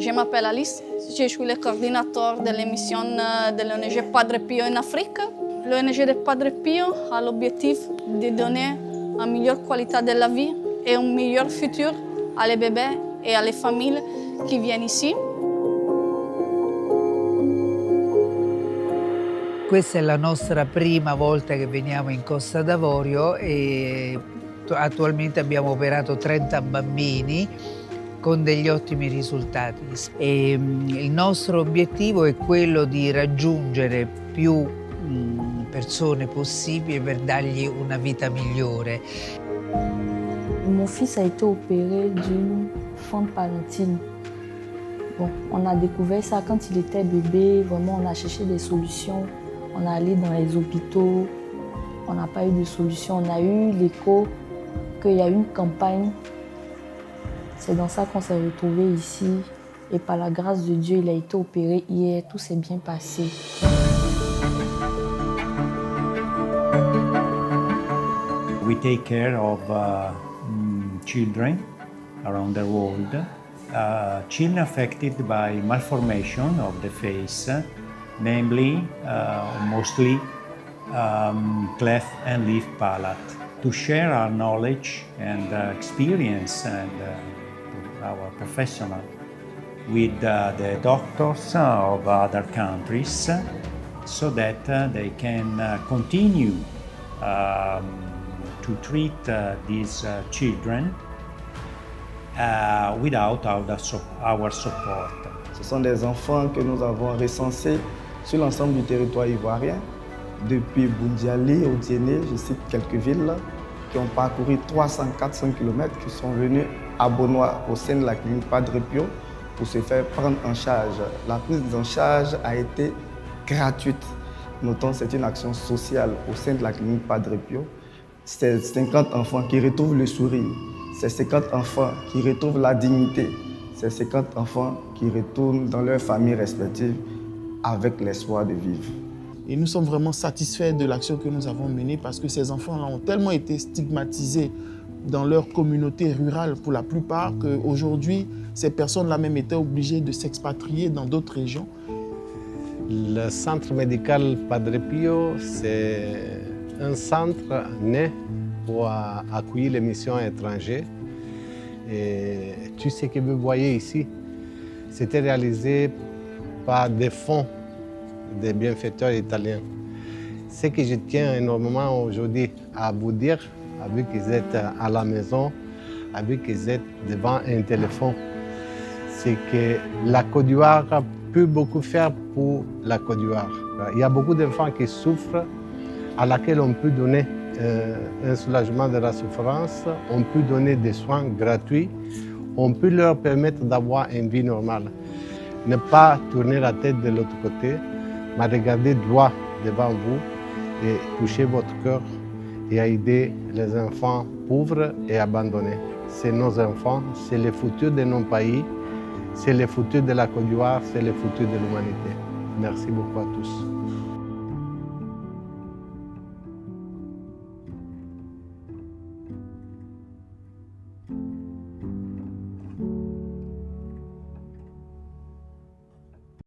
Je m'appelle Alice, je suis le coordinateur de l'émission de l'ONG Padre Pio en Afrique. L'ONG de Padre Pio a l'objectif de donner une meilleure qualité de la vie et un meilleur futur alle bébés e alle famiglie che viennent ici. Questa è la nostra prima volta che veniamo in Costa d'Avorio e attualmente abbiamo operato 30 bambini con degli ottimi risultati. Il nostro obiettivo è quello di raggiungere più persone possibili per dargli una vita migliore. Mon fils a été opéré d'une fente palatine. Bon, on a découvert ça quand il était bébé. Vraiment, on a cherché des solutions. On est allé dans les hôpitaux. On n'a pas eu de solution. On a eu l'écho qu'il y a eu une campagne. C'est dans ça qu'on s'est retrouvés ici. Et par la grâce de Dieu, il a été opéré hier. Tout s'est bien passé. We take care of children around the world, children affected by malformation of the face, namely mostly cleft and leaf palate, to share our knowledge and experience and our professional with the doctors of other countries so that they can continue to treat these children without our support. Ce sont des enfants que nous avons recensés sur l'ensemble du territoire ivoirien, depuis Boundiali au Diéné, je cite quelques villes, qui ont parcouru 300-400 km, qui sont venus à Bonois au sein de la clinique Padre Pio pour se faire prendre en charge. La prise en charge a été gratuite. Notons, c'est une action sociale au sein de la clinique Padre Pio. C'est 50 enfants qui retrouvent le sourire. C'est 50 enfants qui retrouvent la dignité. C'est 50 enfants qui retournent dans leurs familles respectives avec l'espoir de vivre. Et nous sommes vraiment satisfaits de l'action que nous avons menée parce que ces enfants-là ont tellement été stigmatisés dans leur communauté rurale pour la plupart qu'aujourd'hui, ces personnes-là même étaient obligées de s'expatrier dans d'autres régions. Le centre médical Padre Pio, c'est un centre né pour accueillir les missions étrangères. Et tout ce que vous voyez ici, c'était réalisé par des fonds des bienfaiteurs italiens. Ce que je tiens énormément aujourd'hui à vous dire, avec que vous êtes à la maison, avec que vous êtes devant un téléphone, c'est que la Côte d'Ivoire peut beaucoup faire pour la Côte d'Ivoire. Il y a beaucoup d'enfants qui souffrent, à laquelle on peut donner un soulagement de la souffrance, on peut donner des soins gratuits, on peut leur permettre d'avoir une vie normale. Ne pas tourner la tête de l'autre côté, mais regarder droit devant vous et toucher votre cœur et aider les enfants pauvres et abandonnés. C'est nos enfants, c'est le futur de nos pays, c'est le futur de la Côte d'Ivoire, c'est le futur de l'humanité. Merci beaucoup à tous.